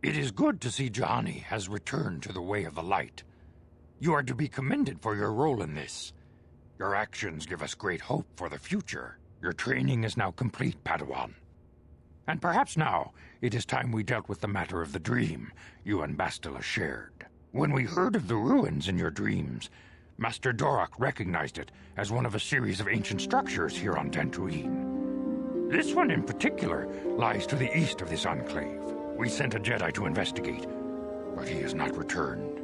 It is good to see Johnny has returned to the way of the light. You are to be commended for your role in this. Your actions give us great hope for the future. Your training is now complete, Padawan. And perhaps now it is time we dealt with the matter of the dream you and Bastila shared. When we heard of the ruins in your dreams, Master Dorak recognized it as one of a series of ancient structures here on Dantooine. This one in particular lies to the east of this enclave. We sent a Jedi to investigate, but he has not returned.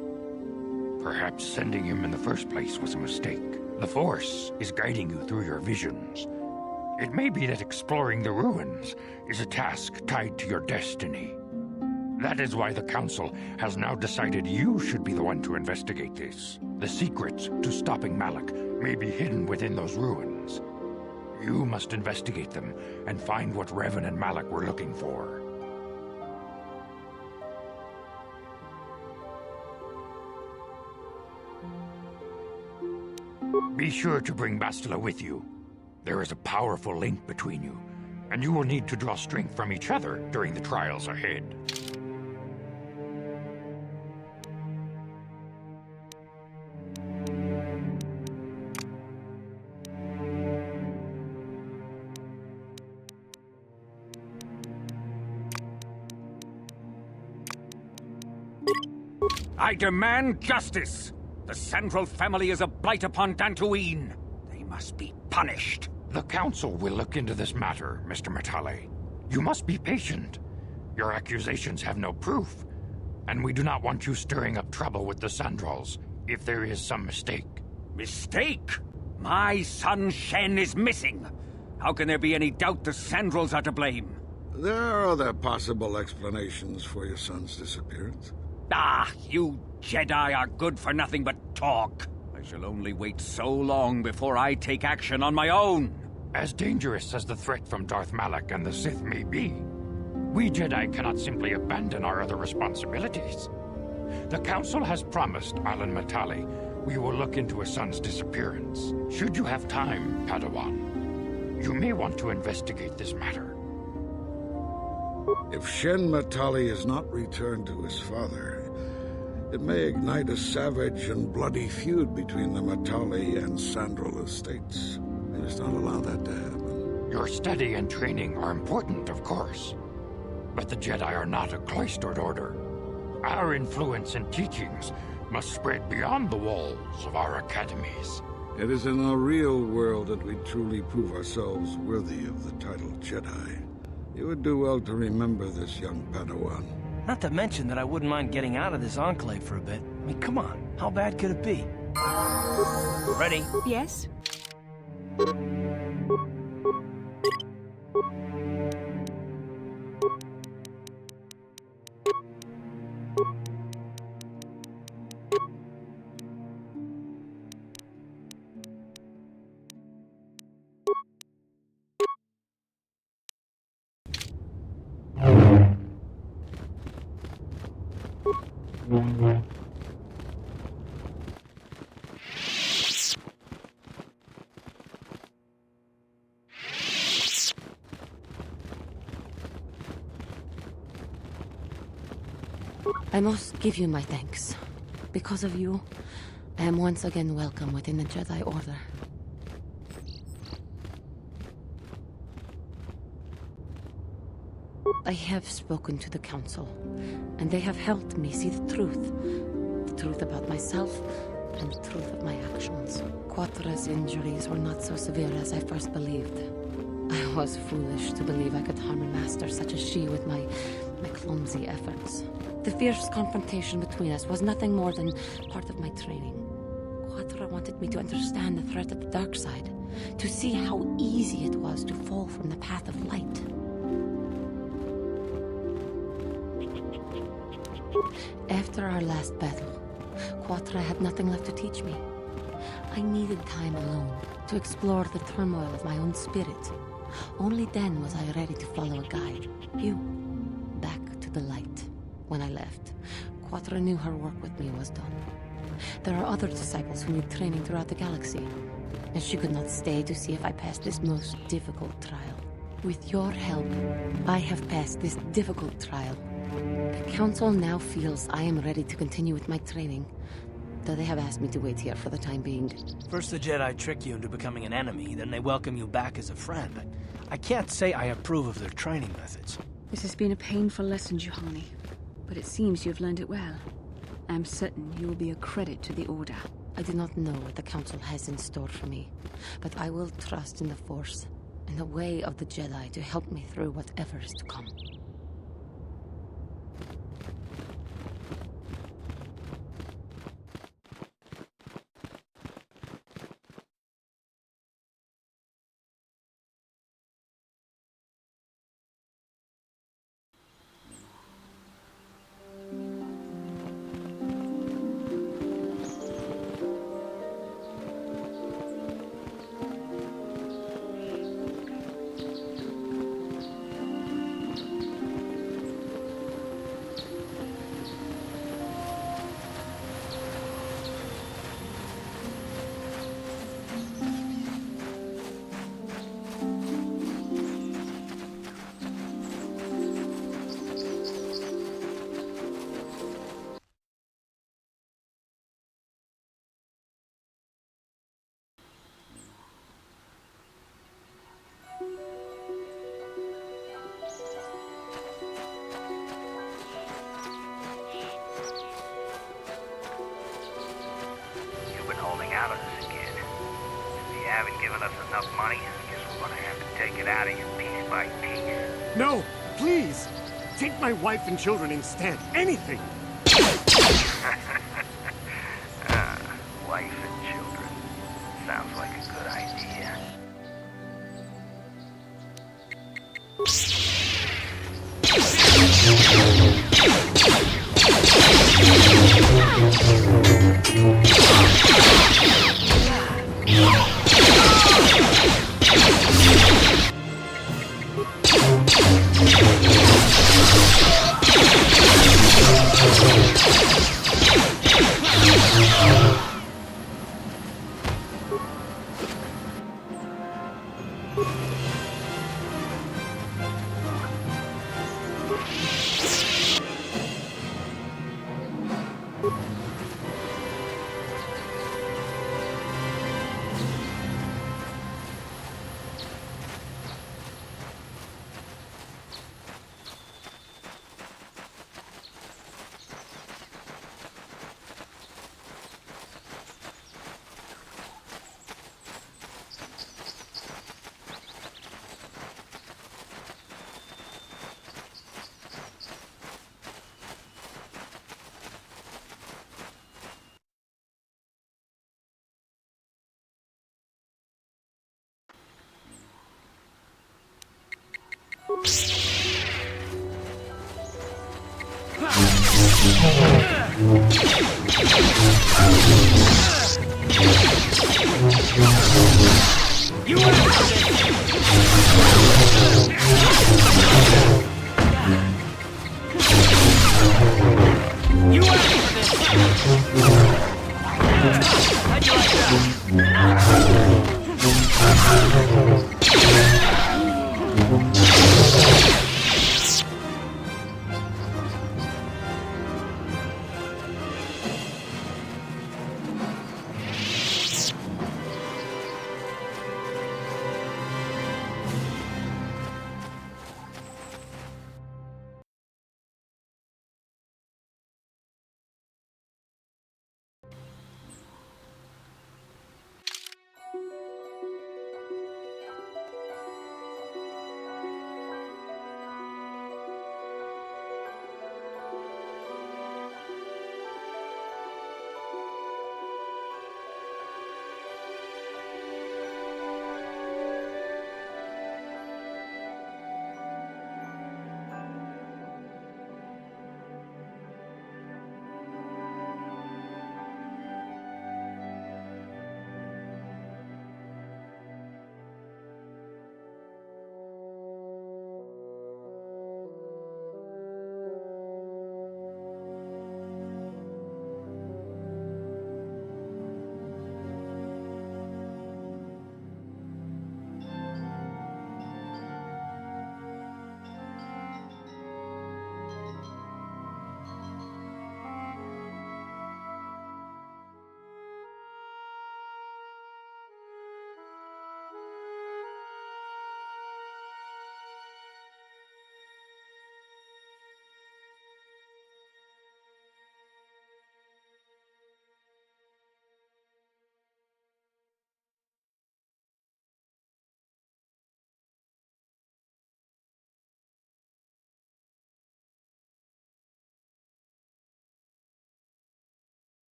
Perhaps sending him in the first place was a mistake. The Force is guiding you through your visions. It may be that exploring the ruins is a task tied to your destiny. That is why the Council has now decided you should be the one to investigate this. The secrets to stopping Malak may be hidden within those ruins. You must investigate them and find what Revan and Malak were looking for. Be sure to bring Bastila with you. There is a powerful link between you, and you will need to draw strength from each other during the trials ahead. I demand justice! The Sandral family is a blight upon Dantooine. They must be punished. The Council will look into this matter, Mr. Matale. You must be patient. Your accusations have no proof, and we do not want you stirring up trouble with the Sandrals if there is some mistake. Mistake? My son Shen is missing. How can there be any doubt the Sandrals are to blame? There are other possible explanations for your son's disappearance. Ah, you Jedi are good for nothing but talk. I shall only wait so long before I take action on my own. As dangerous as the threat from Darth Malak and the Sith may be, we Jedi cannot simply abandon our other responsibilities. The Council has promised Alan Matale we will look into his son's disappearance. Should you have time, Padawan, you may want to investigate this matter. If Shen Matale is not returned to his father, it may ignite a savage and bloody feud between the Matale and Sandral estates. We must not allow that to happen. Your study and training are important, of course, but the Jedi are not a cloistered order. Our influence and teachings must spread beyond the walls of our academies. It is in the real world that we truly prove ourselves worthy of the title Jedi. You would do well to remember this, young Padawan. Not to mention that I wouldn't mind getting out of this enclave for a bit. I mean, come on, how bad could it be? Ready? Yes? I must give you my thanks. Because of you, I am once again welcome within the Jedi Order. I have spoken to the Council, and they have helped me see the truth about myself and the truth of my actions. Quatra's injuries were not so severe as I first believed. I was foolish to believe I could harm a master such as she with my clumsy efforts. The fierce confrontation between us was nothing more than part of my training. Quatra wanted me to understand the threat of the dark side, to see how easy it was to fall from the path of light. After our last battle, Quatra had nothing left to teach me. I needed time alone to explore the turmoil of my own spirit. Only then was I ready to follow a guide. You. Back to the light. When I left, Quatra knew her work with me was done. There are other disciples who need training throughout the galaxy, and she could not stay to see if I passed this most difficult trial. With your help, I have passed this difficult trial, The Council now feels I am ready to continue with my training, though they have asked me to wait here for the time being. First the Jedi trick you into becoming an enemy, then they welcome you back as a friend. I can't say I approve of their training methods. This has been a painful lesson, Juhani, but it seems you've learned it well. I'm certain you will be a credit to the Order. I do not know what the Council has in store for me, but I will trust in the Force and the way of the Jedi to help me through whatever is to come. You've been holding out on us again. If you haven't given us enough money, I guess we're gonna have to take it out of you piece by piece. No, please! Take my wife and children instead. Anything! Wife and children. Sounds like a good idea.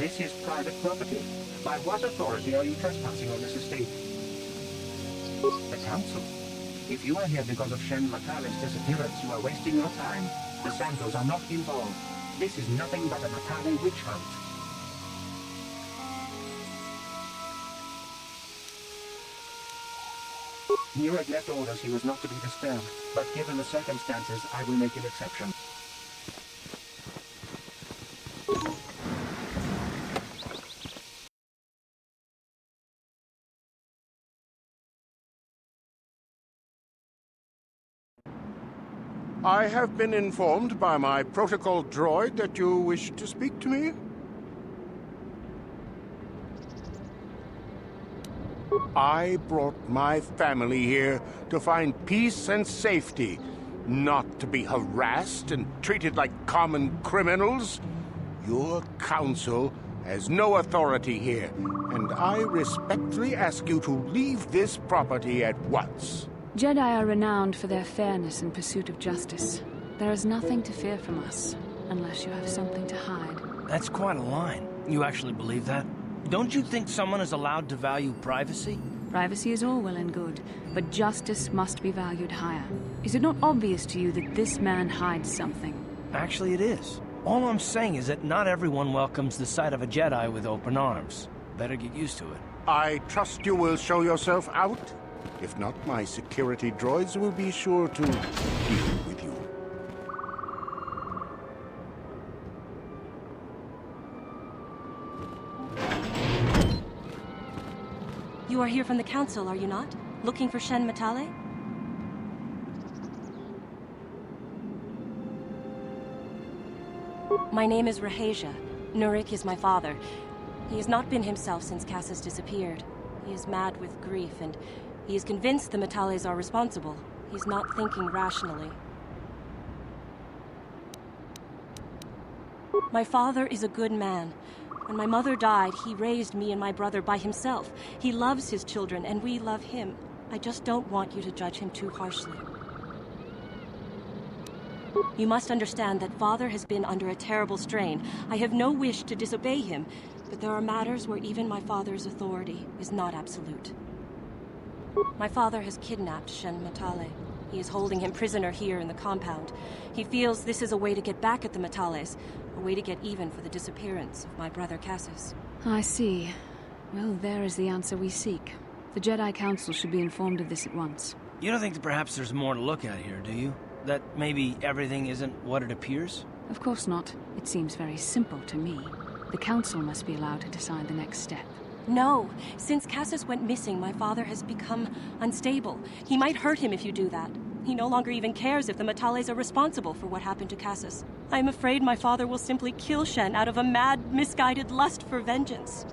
This is private property. By what authority are you trespassing on this estate? The council. If you are here because of Shen Matale's disappearance, you are wasting your time. The Santos are not involved. This is nothing but a Matale witch hunt. Nero had left orders he was not to be disturbed, but given the circumstances, I will make an exception. I have been informed by my protocol droid that you wish to speak to me. I brought my family here to find peace and safety, not to be harassed and treated like common criminals. Your council has no authority here, and I respectfully ask you to leave this property at once. Jedi are renowned for their fairness and pursuit of justice. There is nothing to fear from us, unless you have something to hide. That's quite a line. You actually believe that? Don't you think someone is allowed to value privacy? Privacy is all well and good, but justice must be valued higher. Is it not obvious to you that this man hides something? Actually, it is. All I'm saying is that not everyone welcomes the sight of a Jedi with open arms. Better get used to it. I trust you will show yourself out. If not, my security droids will be sure to deal with you. You are here from the council, are you not? Looking for Shen Matale? My name is Rahasia. Nurik is my father. He has not been himself since Cassius disappeared. He is mad with grief, and he is convinced the Matales are responsible. He's not thinking rationally. My father is a good man. When my mother died, he raised me and my brother by himself. He loves his children, and we love him. I just don't want you to judge him too harshly. You must understand that Father has been under a terrible strain. I have no wish to disobey him, but there are matters where even my father's authority is not absolute. My father has kidnapped Shen Matale. He is holding him prisoner here in the compound. He feels this is a way to get back at the Matales, a way to get even for the disappearance of my brother Cassius. I see. Well, there is the answer we seek. The Jedi Council should be informed of this at once. You don't think that perhaps there's more to look at here, do you? That maybe everything isn't what it appears? Of course not. It seems very simple to me. The Council must be allowed to decide the next step. No. Since Cassius went missing, my father has become unstable. He might hurt him if you do that. He no longer even cares if the Matales are responsible for what happened to Cassius. I am afraid my father will simply kill Shen out of a mad, misguided lust for vengeance.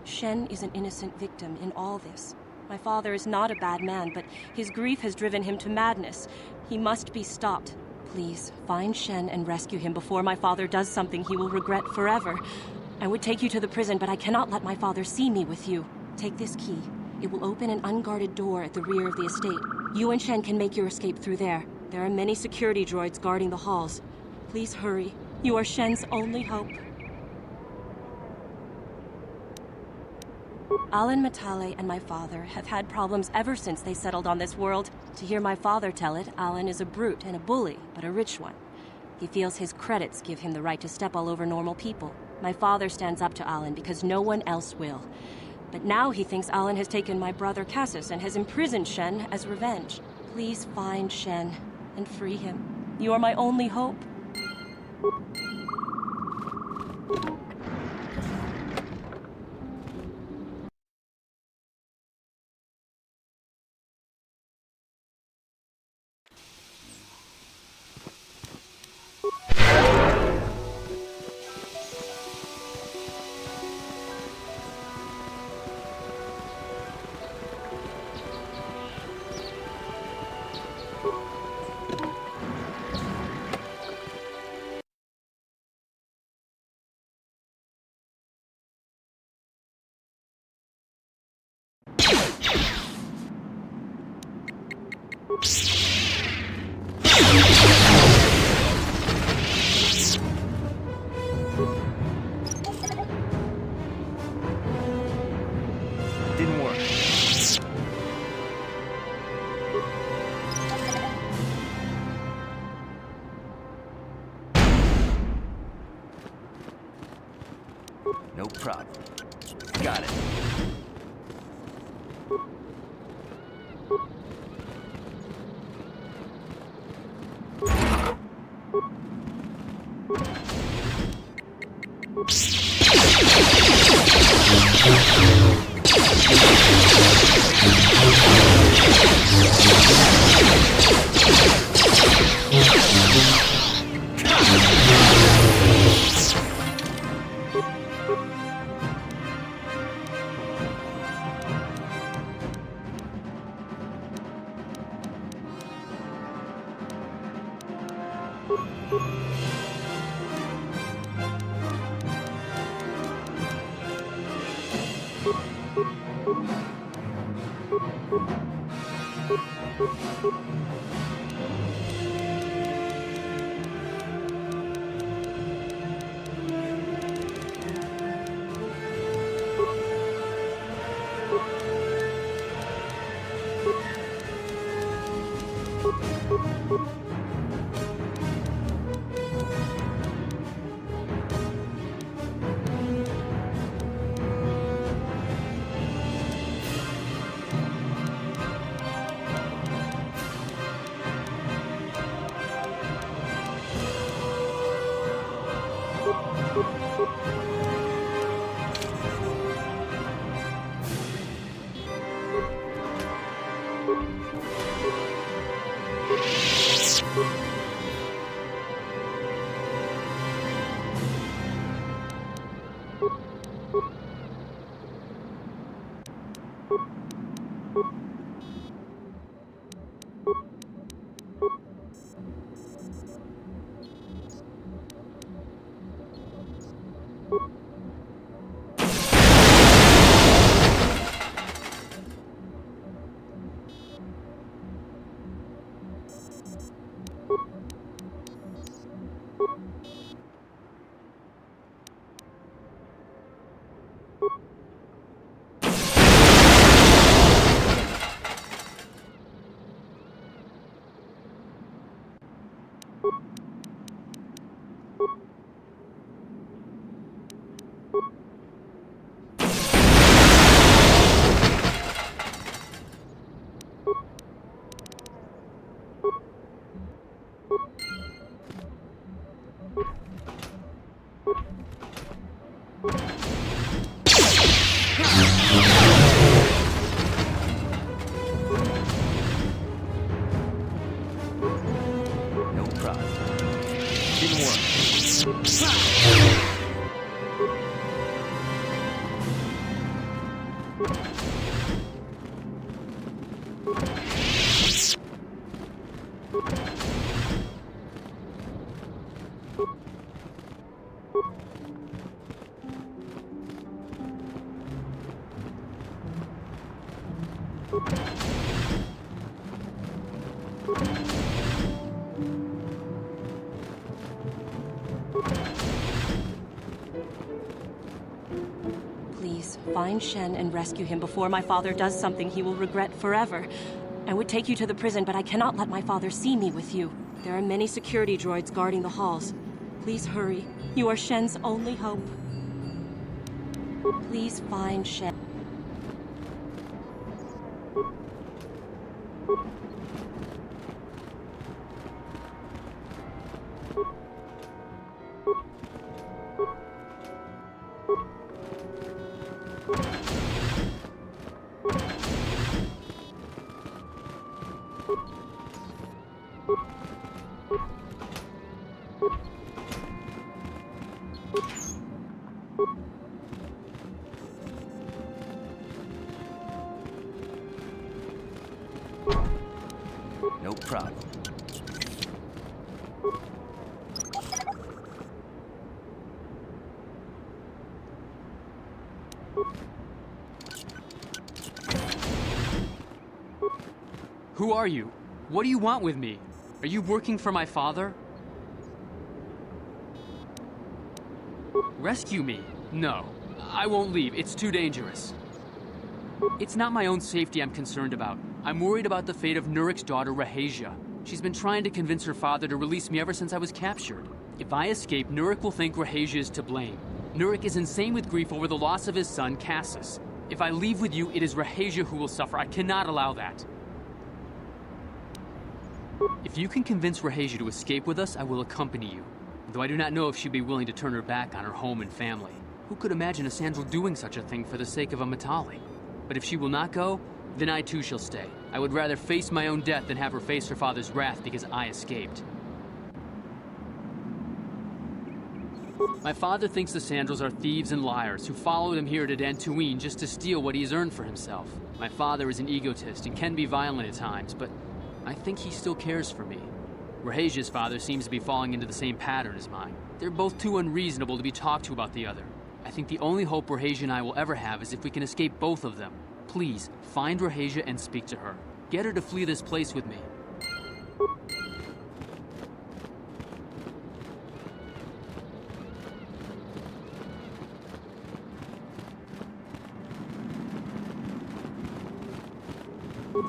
Shen is an innocent victim in all this. My father is not a bad man, but his grief has driven him to madness. He must be stopped. Please, find Shen and rescue him before my father does something he will regret forever. I would take you to the prison, but I cannot let my father see me with you. Take this key. It will open an unguarded door at the rear of the estate. You and Shen can make your escape through there. There are many security droids guarding the halls. Please hurry. You are Shen's only hope. Alan Matale and my father have had problems ever since they settled on this world. To hear my father tell it, Alan is a brute and a bully, but a rich one. He feels his credits give him the right to step all over normal people. My father stands up to Alan because no one else will. But now he thinks Alan has taken my brother Cassius and has imprisoned Shen as revenge. Please find Shen and free him. You are my only hope. No problem. Got it. Please, find Shen and rescue him before my father does something he will regret forever. I would take you to the prison, but I cannot let my father see me with you. There are many security droids guarding the halls. Please hurry. You are Shen's only hope. Please find Shen. No problem. Who are you? What do you want with me? Are you working for my father? Rescue me? No. I won't leave. It's too dangerous. It's not my own safety I'm concerned about. I'm worried about the fate of Nurik's daughter, Rahasia. She's been trying to convince her father to release me ever since I was captured. If I escape, Nurik will think Rahasia is to blame. Nurik is insane with grief over the loss of his son, Cassus. If I leave with you, it is Rahasia who will suffer. I cannot allow that. If you can convince Rahasia to escape with us, I will accompany you. Though I do not know if she'd be willing to turn her back on her home and family. Who could imagine a Sandral doing such a thing for the sake of a Matali? But if she will not go, then I too shall stay. I would rather face my own death than have her face her father's wrath because I escaped. My father thinks the Sandrals are thieves and liars who followed him here to Dantooine just to steal what he has earned for himself. My father is an egotist and can be violent at times, but I think he still cares for me. Rahasia's father seems to be falling into the same pattern as mine. They're both too unreasonable to be talked to about the other. I think the only hope Rahasia and I will ever have is if we can escape both of them. Please, find Rahasia and speak to her. Get her to flee this place with me.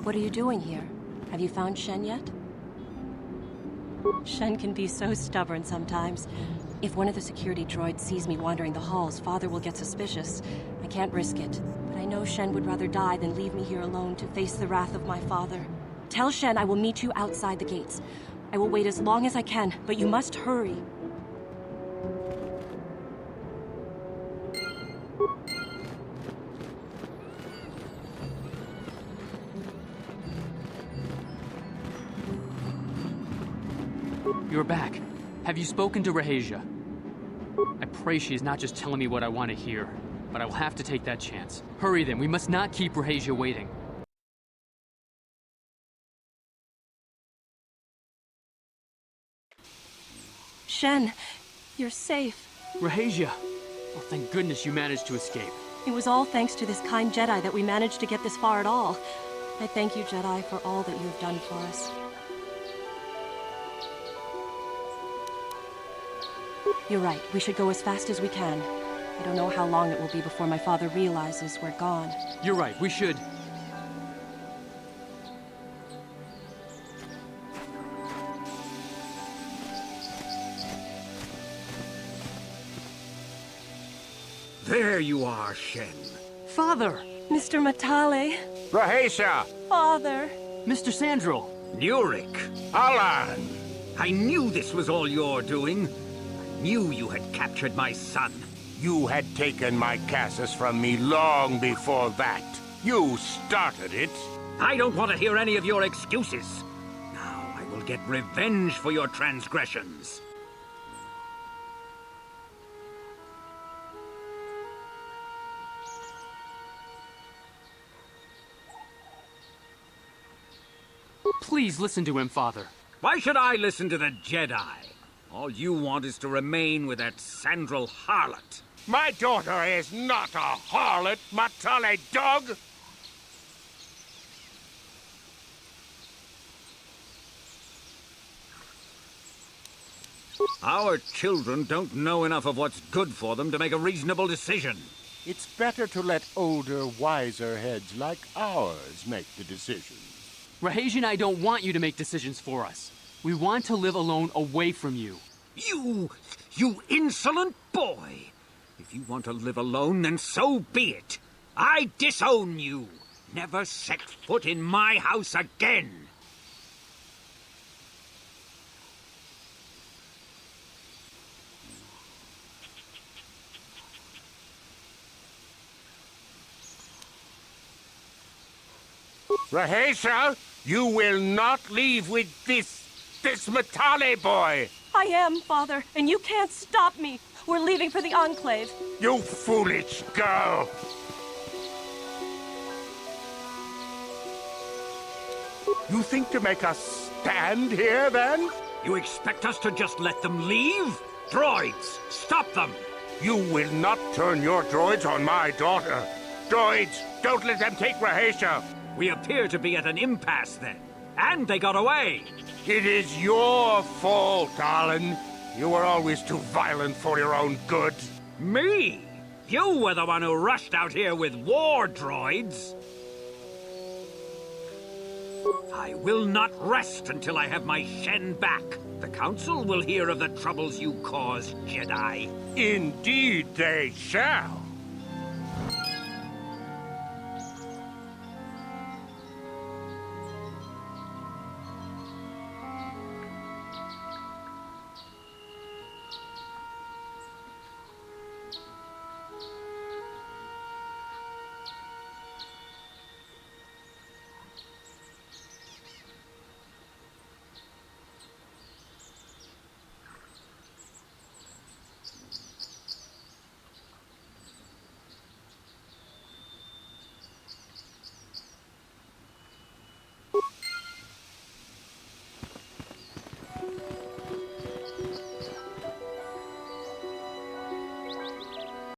What are you doing here? Have you found Shen yet? Shen can be so stubborn sometimes. If one of the security droids sees me wandering the halls, Father will get suspicious. I can't risk it. But I know Shen would rather die than leave me here alone to face the wrath of my father. Tell Shen I will meet you outside the gates. I will wait as long as I can, but you must hurry. You're back. Have you spoken to Rahasia? I pray she is not just telling me what I want to hear, but I will have to take that chance. Hurry then, we must not keep Rahasia waiting. Shen, you're safe. Rahasia! Oh, thank goodness you managed to escape. It was all thanks to this kind Jedi that we managed to get this far at all. I thank you, Jedi, for all that you have done for us. You're right. We should go as fast as we can. I don't know how long it will be before my father realizes we're gone. You're right. We should. There you are, Shen. Father! Mr. Matale. Rahasia! Father. Mr. Sandral. Nurik. Alan! I knew this was all your doing. I knew you had captured my son. You had taken my Cassus from me long before that. You started it. I don't want to hear any of your excuses. Now I will get revenge for your transgressions. Please listen to him, Father. Why should I listen to the Jedi? All you want is to remain with that Sandral harlot. My daughter is not a harlot, Matale dog! Our children don't know enough of what's good for them to make a reasonable decision. It's better to let older, wiser heads like ours make the decisions. Rahasia and I don't want you to make decisions for us. We want to live alone away from you. You insolent boy! If you want to live alone, then so be it. I disown you. Never set foot in my house again. Rahasia, you will not leave with this Matale boy! I am, Father, and you can't stop me. We're leaving for the Enclave. You foolish girl! You think to make us stand here, then? You expect us to just let them leave? Droids, stop them! You will not turn your droids on my daughter. Droids, don't let them take Rahasia. We appear to be at an impasse, then. And they got away. It is your fault, Alan. You were always too violent for your own good. Me? You were the one who rushed out here with war droids. I will not rest until I have my Shen back. The Council will hear of the troubles you caused, Jedi. Indeed they shall.